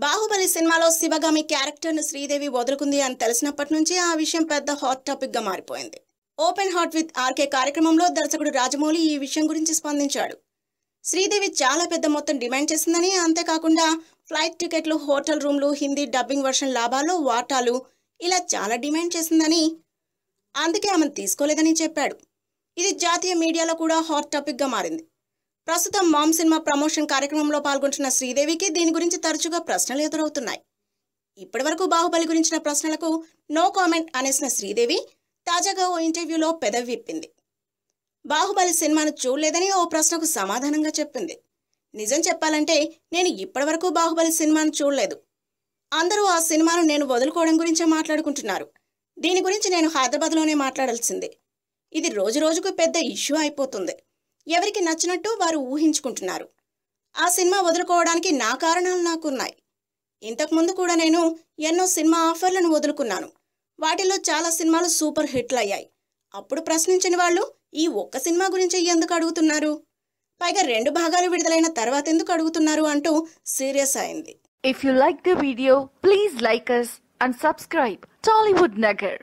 బాహుబలి సినిమాలో శివగామి క్యారెక్టర్ను శ్రీదేవి వదులుకుంది అని తెలిసినప్పటి నుంచి ఆ విషయం పెద్ద హాట్ టాపిక్ గా మారిపోయింది. ఓపెన్ హార్ట్ విత్ ఆర్కే కార్యక్రమంలో దర్శకుడు రాజమౌళి ఈ విషయం గురించి స్పందించాడు. శ్రీదేవి చాలా పెద్ద మొత్తం డిమాండ్ చేసిందని, అంతేకాకుండా ఫ్లైట్ టికెట్లు, హోటల్ రూమ్లు, హిందీ డబ్బింగ్ వర్షన్ లాభాలు, వాటాలు ఇలా చాలా డిమాండ్ చేసిందని, అందుకే ఆమెను తీసుకోలేదని చెప్పాడు. ఇది జాతీయ మీడియాలో కూడా హాట్ టాపిక్ గా మారింది. ప్రస్తుతం మామ్ సినిమా ప్రమోషన్ కార్యక్రమంలో పాల్గొంటున్న శ్రీదేవికి దీని గురించి తరచుగా ప్రశ్నలు ఎదురవుతున్నాయి. ఇప్పటివరకు బాహుబలి గురించిన ప్రశ్నలకు నో కామెంట్ అనేసిన శ్రీదేవి తాజాగా ఓ ఇంటర్వ్యూలో పెదవి విప్పింది. బాహుబలి సినిమాను చూడలేదని ఓ ప్రశ్నకు సమాధానంగా చెప్పింది. నిజం చెప్పాలంటే నేను ఇప్పటివరకు బాహుబలి సినిమాను చూడలేదు. అందరూ ఆ సినిమాను నేను వదులుకోవడం గురించే మాట్లాడుకుంటున్నారు. దీని గురించి నేను హైదరాబాద్లోనే మాట్లాడాల్సిందే. ఇది రోజు రోజుకు పెద్ద ఇష్యూ అయిపోతుంది. ఎవరికి నచ్చినట్టు వారు ఊహించుకుంటున్నారు. ఆ సినిమా వదులుకోవడానికి నా కారణాలు నాకున్నాయి. ఇంతకుముందు కూడా నేను ఎన్నో సినిమా ఆఫర్లను వదులుకున్నాను. వాటిలో చాలా సినిమాలు సూపర్ హిట్లు అయ్యాయి. అప్పుడు ప్రశ్నించిన వాళ్ళు ఈ ఒక్క సినిమా గురించి ఎందుకు అడుగుతున్నారు, పైగా 2 భాగాలు విడుదలైన తర్వాత ఎందుకు అడుగుతున్నారు అంటూ సీరియస్ అయింది. If you like the video, please like us and subscribe Tollywood Nagar.